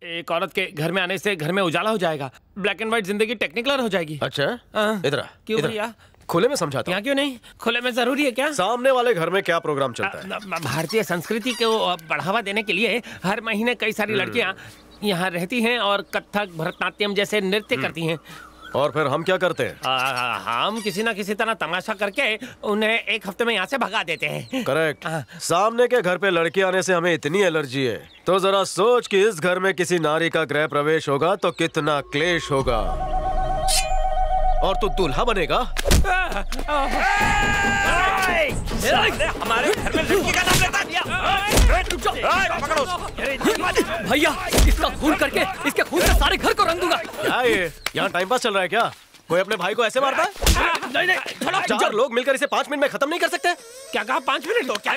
एक औरत के घर में आने से घर में उजाला हो जाएगा, ब्लैक एंड व्हाइट जिंदगी टेक्निकलर हो जाएगी। अच्छा, इधर क्यों भैया? खुले में समझाता यहाँ क्यों नहीं? खुले में जरूरी है क्या? सामने वाले घर में क्या प्रोग्राम चलता है? भारतीय संस्कृति को बढ़ावा देने के लिए हर महीने कई सारी लड़कियाँ यहाँ रहती हैं और कथक, भरतनाट्यम जैसे नृत्य करती हैं। और फिर हम क्या करते हैं? हम किसी ना किसी तरह तमाशा करके उन्हें एक हफ्ते में यहाँ से भगा देते हैं। करेक्ट। सामने के घर पे लड़की आने से हमें इतनी एलर्जी है, तो जरा सोच कि इस घर में किसी नारी का गृह प्रवेश होगा तो कितना क्लेश होगा। और तू दूल्हा बनेगा। हमारे घर में लड़की का नाम लेता भैया, इसका खून करके इसके खून से सारे घर को रंग दूंगा। क्या ये यहाँ टाइम पास चल रहा है क्या? कोई अपने भाई को ऐसे मारता है? नहीं, चार लोग मिलकर इसे 5 मिनट में खत्म नहीं कर सकते? क्या कहा 5 मिनट? तो क्या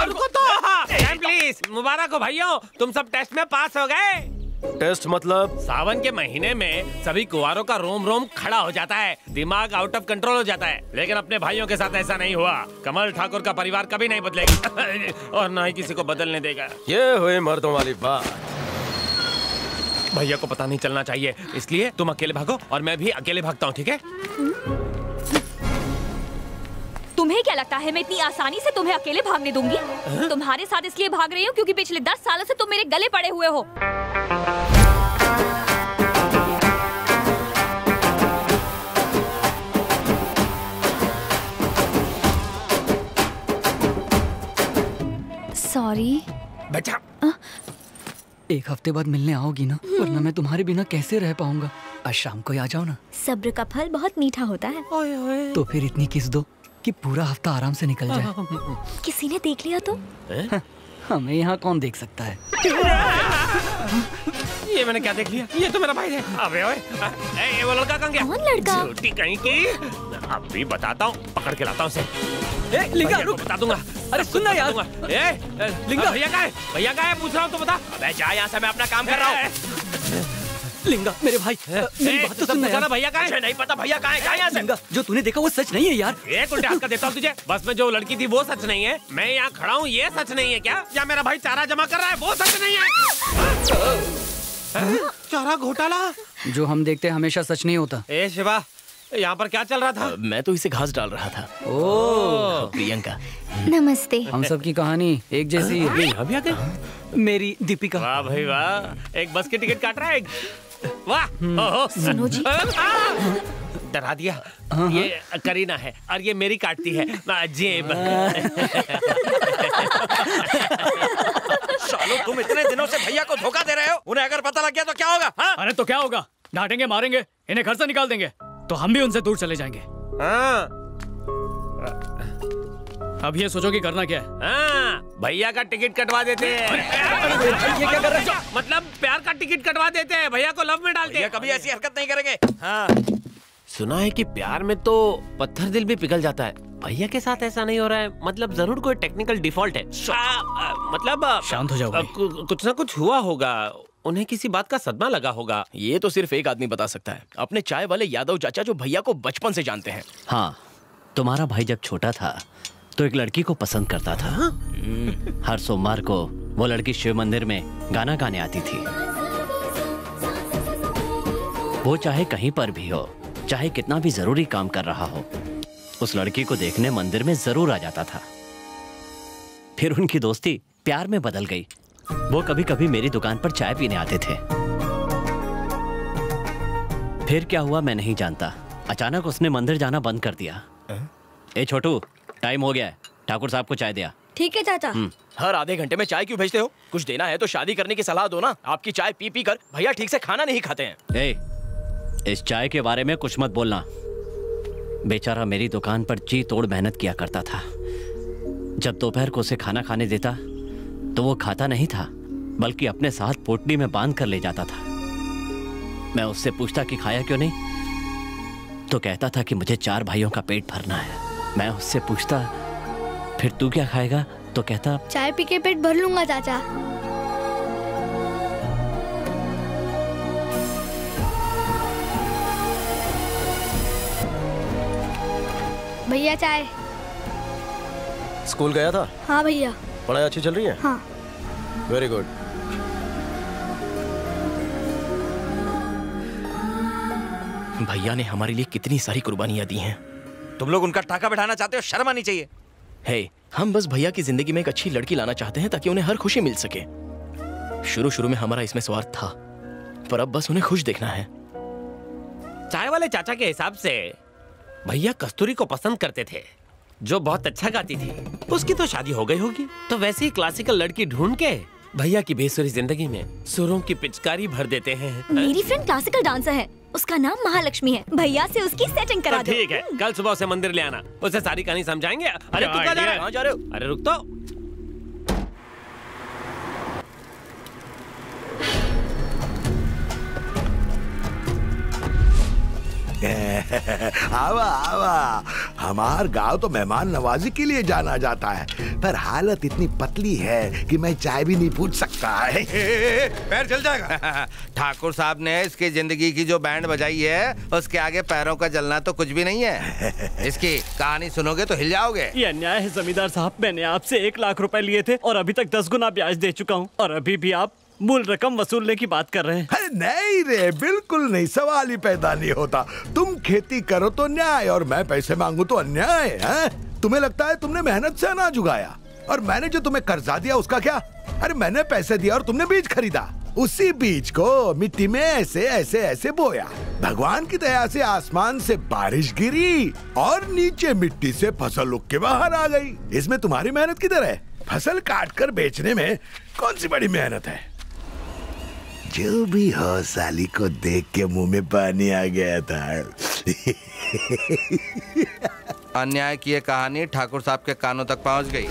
रुको तो प्लीज। मुबारक हो भाइयों, तुम सब टेस्ट में पास हो गए। टेस्ट मतलब? सावन के महीने में सभी कुंवारों का रोम रोम खड़ा हो जाता है, दिमाग आउट ऑफ कंट्रोल हो जाता है। लेकिन अपने भाइयों के साथ ऐसा नहीं हुआ। कमल ठाकुर का परिवार कभी नहीं बदलेगा और ना ही किसी को बदलने देगा। ये हुई मर्दों वाली बात। भैया को पता नहीं चलना चाहिए, इसलिए तुम अकेले भागो और मैं भी अकेले भागता हूँ, ठीक है? तुम्हें क्या लगता है मैं इतनी आसानी से तुम्हें अकेले भागने दूंगी? तुम्हारे साथ इसलिए भाग रही हूँ क्योंकि पिछले 10 सालों से तुम मेरे गले पड़े हुए हो। सॉरी बच्चा। एक हफ्ते बाद मिलने आओगी ना, वरना मैं तुम्हारे बिना कैसे रह पाऊंगा। आज शाम को आ जाओ ना। सब्र का फल बहुत मीठा होता है। ओए ओए। तो फिर इतनी किस दो कि पूरा हफ्ता आराम से निकल जाए। किसी ने देख लिया तो? हमें यहाँ कौन देख सकता है? ये मैंने क्या देख लिया? ये तो मेरा भाई है। अबे ओए, ये वो लड़का कहाँ गया? कौन लड़का? झूठी कहीं की। अभी बताता हूँ, पकड़ के लाता हूँ उसे। लिंगा रुक, बता दूंगा। अरे सुनना यार। लिंगा भैया कहाँ है? भैया कहाँ है? पूछ रहा हूँ तो बता। अबे जा यहाँ से, मैं अपना काम कर रहा हूँ। लिंगा मेरे भाई, मेरी बात तो सुनना यार। भैया कहाँ है? मुझे नहीं पता भैया कहाँ है। यहाँ से। लिंगा, जो तूने देखा वो सच नहीं है यार। एक उल्टे हाथ का देता हूँ तुझे। बस में जो लड़की थी वो सच नहीं है, मैं यहाँ खड़ा हूँ ये सच नहीं है क्या? या मेरा भाई चारा जमा कर रहा है वो सच नहीं है? चारा घोटाला जो हम देखते हैं हमेशा सच नहीं होता। ए शिवा, यहाँ पर क्या चल रहा था? मैं तो इसे घास डाल रहा था। ओह प्रियंका, नमस्ते। हम सब की कहानी एक जैसी है। अभी आ गए? मेरी दीपिका। वाह भाई वाह, एक बस की टिकट काट रहा है। वाह। सुनो जी। डरा दिया। ये करीना है और ये मेरी काटती है जेब। सालो तुम इतने दिनों से भैया को धोखा दे रहे हो, उन्हें अगर पता लग गया तो क्या होगा? हाँ? अरे तो क्या होगा? डांटेंगे, मारेंगे, इन्हें घर से निकाल देंगे, तो हम भी उनसे दूर चले जाएंगे। हाँ। अब ये सोचो कि करना क्या है। हाँ, भैया का टिकट कटवा देते हैं। ये क्या कर रहे हो? मतलब प्यार का टिकट कटवा देते हैं, भैया को लव में डालते हैं। कभी ऐसी हरकत नहीं करेंगे। हाँ। सुना है कि प्यार में तो पत्थर दिल भी पिघल जाता है। भैया के साथ ऐसा नहीं हो रहा है, मतलब जरूर कोई टेक्निकल डिफॉल्ट है। मतलब शांत हो जाओ भाई। कुछ ना कुछ हुआ होगा, उन्हें किसी बात का सदमा लगा होगा। ये तो सिर्फ एक आदमी बता सकता है, अपने चाय वाले यादव चाचा जो भैया को बचपन से जानते हैं। हाँ, तुम्हारा भाई जब छोटा था तो एक लड़की को पसंद करता था। हर सोमवार को वो लड़की शिव मंदिर में गाना गाने आती थी। वो चाहे कहीं पर भी हो, चाहे कितना भी जरूरी काम कर रहा हो, उस लड़की को देखने मंदिर में जरूर आ जाता था। फिर उनकी दोस्ती प्यार में बदल गई। वो कभी कभी मेरी दुकान पर चाय पीने आते थे। फिर क्या हुआ मैं नहीं जानता, अचानक उसने मंदिर जाना बंद कर दिया। ए छोटू, टाइम हो गया है, ठाकुर साहब को चाय दिया। ठीक है चाचा। हर आधे घंटे में चाय क्यों भेजते हो? कुछ देना है तो शादी करने की सलाह दो ना। आपकी चाय पी पी कर भैया ठीक से खाना नहीं खाते हैं। ए, इस चाय के बारे में कुछ मत बोलना। बेचारा मेरी दुकान पर जी तोड़ मेहनत किया करता था। जब दोपहर को उसे खाना खाने देता तो वो खाता नहीं था, बल्कि अपने साथ पोटली में बांध कर ले जाता था। मैं उससे पूछता कि खाया क्यों नहीं, तो कहता था कि मुझे 4 भाइयों का पेट भरना है। मैं उससे पूछता फिर तू क्या खाएगा, तो कहता चाय पी के पेट भर लूंगा चाचा। भैया चाय। स्कूल गया था? हाँ भैया। पढ़ाई अच्छी चल रही है? हाँ। Very good. भैया ने हमारे लिए कितनी सारी कुर्बानियां दी हैं। तुम लोग उनका टाका बैठाना चाहते हो, शर्म आनी चाहिए। हे, हम बस भैया की जिंदगी में एक अच्छी लड़की लाना चाहते हैं ताकि उन्हें हर खुशी मिल सके। शुरू शुरू में हमारा इसमें स्वार्थ था, पर अब बस उन्हें खुश देखना है। चाय वाले चाचा के हिसाब से भैया कस्तूरी को पसंद करते थे, जो बहुत अच्छा गाती थी। उसकी तो शादी हो गई होगी, तो वैसे ही क्लासिकल लड़की ढूंढ के भैया की बेसुरी जिंदगी में सुरों की पिचकारी भर देते हैं। मेरी फ्रेंड क्लासिकल डांसर है, उसका नाम महालक्ष्मी है। भैया से उसकी सेटिंग करा दो। ठीक है, कल सुबह उसे मंदिर ले आना, उसे सारी कहानी समझाएंगे। अरे तू कहाँ जा रहा है? कहाँ जा रहे हो? अरे रुक तो। आवा आवा, हमार गांव तो मेहमान नवाजी के लिए जाना जाता है, पर हालत इतनी पतली है कि मैं चाय भी नहीं पूछ सकता है। पैर चल जाएगा। ठाकुर साहब ने इसकी जिंदगी की जो बैंड बजाई है, उसके आगे पैरों का जलना तो कुछ भी नहीं है। इसकी कहानी सुनोगे तो हिल जाओगे। ये अन्याय है जमींदार साहब, मैंने आपसे 1 लाख रुपए लिए थे और अभी तक 10 गुना ब्याज दे चुका हूँ, और अभी भी आप मूल रकम वसूलने की बात कर रहे हैं। अरे नहीं रे, बिल्कुल नहीं, सवाल ही पैदा नहीं होता। तुम खेती करो तो न्याय, और मैं पैसे मांगू तो अन्याय है? तुम्हें लगता है तुमने मेहनत से अनाज उगाया, और मैंने जो तुम्हें कर्जा दिया उसका क्या? अरे मैंने पैसे दिया और तुमने बीज खरीदा, उसी बीज को मिट्टी में ऐसे ऐसे ऐसे बोया। भगवान की दया से आसमान से बारिश गिरी और नीचे मिट्टी से फसल उग के बाहर आ गई। इसमें तुम्हारी मेहनत किधर है? फसल काट कर बेचने में कौन सी बड़ी मेहनत है? जो भी हो, साली को देख के मुंह में पानी आ गया था। अन्याय की ये कहानी ठाकुर साहब के कानों तक पहुंच गई।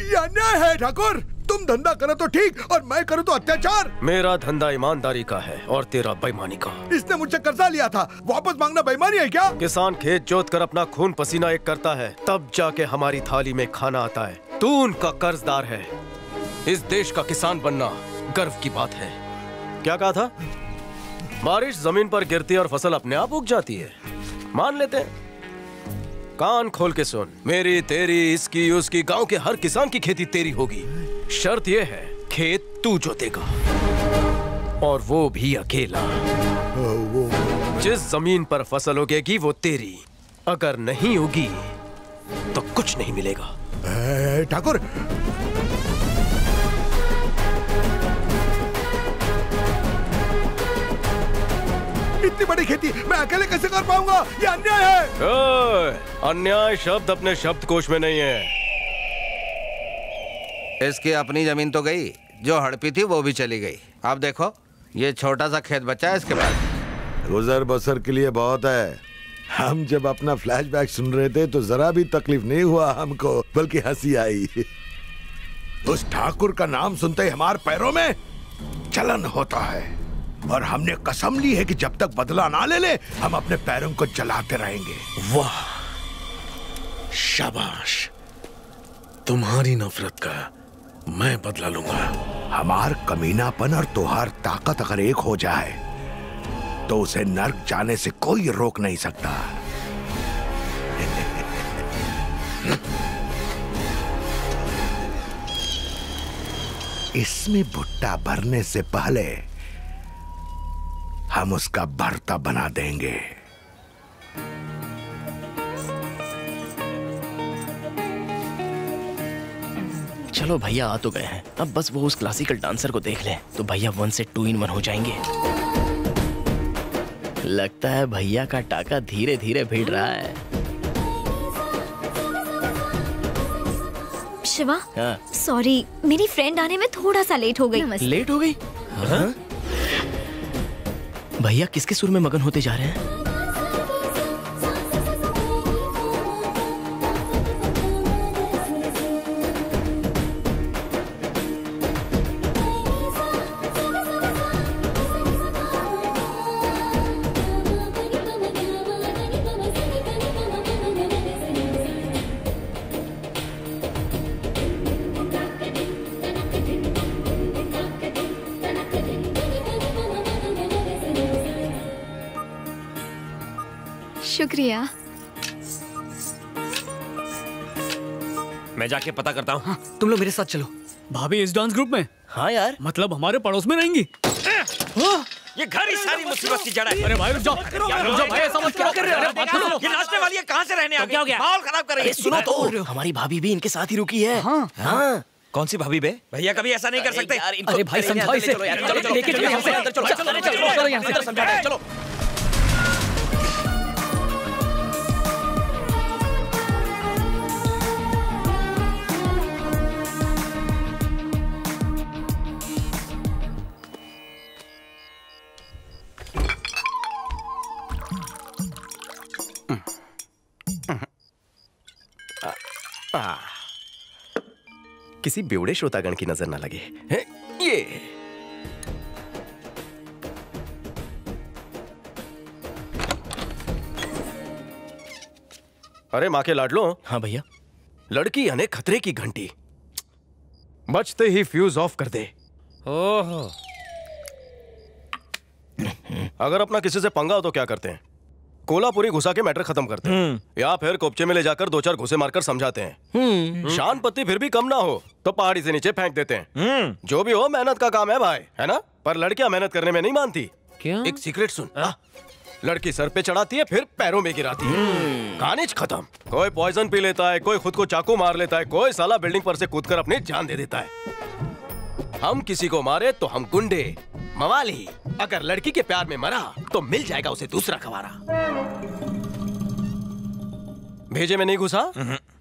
ये अन्याय है ठाकुर, तुम धंधा करो तो ठीक और मैं करूँ तो अत्याचार। मेरा धंधा ईमानदारी का है और तेरा बेईमानी का। इसने मुझसे कर्जा लिया था, वापस मांगना बेईमानी है क्या? किसान खेत जोत कर अपना खून पसीना एक करता है, तब जाके हमारी थाली में खाना आता है। तू उनका कर्जदार है। इस देश का किसान बनना गर्व की बात है। क्या कहा था? बारिश जमीन पर गिरती है और फसल अपने आप उग जाती है, मान लेते हैं। कान खोल के सुन, मेरी तेरी इसकी उसकी गांव के हर किसान की खेती तेरी होगी। शर्त यह है, खेत तू जोतेगा और वो भी अकेला। जिस जमीन पर फसल उगेगी वो तेरी, अगर नहीं उगी तो कुछ नहीं मिलेगा। ठाकुर, इतनी बड़ी खेती मैं अकेले कैसे कर पाऊंगा? ये अन्याय है। अन्याय शब्द अपने शब्दकोश में नहीं है। इसकी अपनी जमीन तो गई, जो हड़पी थी वो भी चली गई। अब देखो, ये छोटा सा खेत बचा है इसके पास। गुजर बसर के लिए बहुत है। हम जब अपना फ्लैशबैक सुन रहे थे तो जरा भी तकलीफ नहीं हुआ हमको, बल्कि हंसी आई। उस ठाकुर का नाम सुनते ही हमारे पैरों में जलन होता है, और हमने कसम ली है कि जब तक बदला ना ले ले हम अपने पैरों को जलाते रहेंगे। वाह, शाबाश, तुम्हारी नफरत का मैं बदला लूंगा। हमार कमीनापन और तुहार ताकत अगर एक हो जाए तो उसे नर्क जाने से कोई रोक नहीं सकता। इसमें भुट्टा भरने से पहले हम उसका भरता बना देंगे। चलो भैया आ तो गए हैं, अब बस वो उस क्लासिकल डांसर को देख ले तो भैया 1 से 2 in 1 हो जाएंगे। लगता है भैया का टाका धीरे धीरे भिड़ रहा है। शिवा, हाँ। सॉरी, मेरी फ्रेंड आने में थोड़ा सा लेट हो गई। लेट हो गई? हाँ? भैया किसके सुर में मगन होते जा रहे हैं? शुक्रिया। मैं जाके पता करता हूँ। हाँ, तुम लोग मेरे साथ चलो। भाभी इस डांस ग्रुप में? हाँ यार, मतलब हमारे पड़ोस में रहेंगी? ये घर ही सारी मुसीबत की जड़ है। अरे भाई रुक जाओ भाई, ऐसा मत क्या कर रहे हो? ये नाचने वाली है कहाँ से रहने आ गई? क्या हो गया? माहौल खराब कर रही है। सुनो तो, हमारी भाभी भी इनके साथ ही रुकी है। हाँ। कौन सी भाभी बे? भैया कभी ऐसा नहीं कर सकते। अरे भाई समझाओ इसे। चलो लेके चलो यहाँ से। चलो यहाँ से समझाते हैं, चलो। किसी बेवड़े श्रोतागण की नजर ना लगे। ये अरे माँ के लाडलो। हाँ भैया। लड़की यानी खतरे की घंटी, बचते ही फ्यूज ऑफ कर दे। ओहो। अगर अपना किसी से पंगा हो तो क्या करते हैं? कोलापुरी घुसा के मैटर खत्म करते हैं, या फिर कोपचे में ले जाकर 2-4 घुसे मारकर समझाते हैं। शान पत्ती फिर भी कम ना हो तो पहाड़ी से नीचे फेंक देते हैं। जो भी हो, मेहनत का काम है भाई, है ना? पर लड़कियां मेहनत करने में नहीं मानती। क्यों? एक सीक्रेट सुन। लड़की सर पे चढ़ाती है, फिर पैरों में गिराती है। कहानी खत्म। कोई पॉइजन पी लेता है, कोई खुद को चाकू मार लेता है, कोई साला बिल्डिंग पर से कूदकर अपनी जान दे देता है। हम किसी को मारे तो हम गुंडे मवाली, अगर लड़की के प्यार में मरा तो मिल जाएगा उसे दूसरा कवारा। भेजे में नहीं घुसा,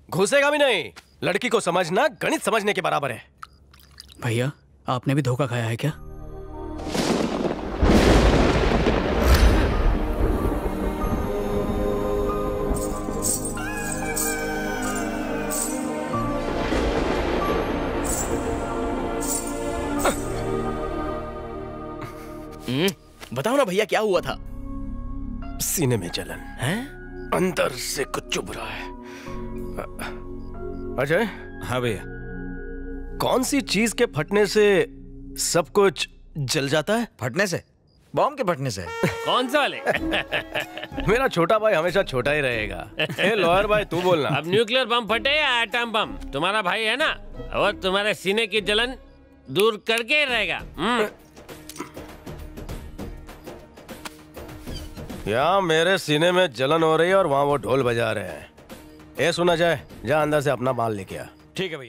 घुसेगा भी नहीं। लड़की को समझना गणित समझने के बराबर है। भैया आपने भी धोखा खाया है क्या? बताओ ना भैया, क्या हुआ था? सीने में जलन हैं? अंदर से कुछ चुभ रहा है। अजय। हाँ भैया। कौन सी चीज के फटने से सब कुछ जल जाता है? फटने से? बॉम्ब के फटने से। कौन सा वाले? मेरा छोटा भाई हमेशा छोटा ही रहेगा। लॉयर भाई तू बोलना। अब न्यूक्लियर बम फटे या एटम बम, तुम्हारा भाई है ना, और तुम्हारे सीने की जलन दूर करके ही रहेगा। यहाँ मेरे सीने में जलन हो रही है और वहाँ वो ढोल बजा रहे हैं। ये सुना जाए, जा अंदर से अपना माल लेके आ। ठीक है भैया।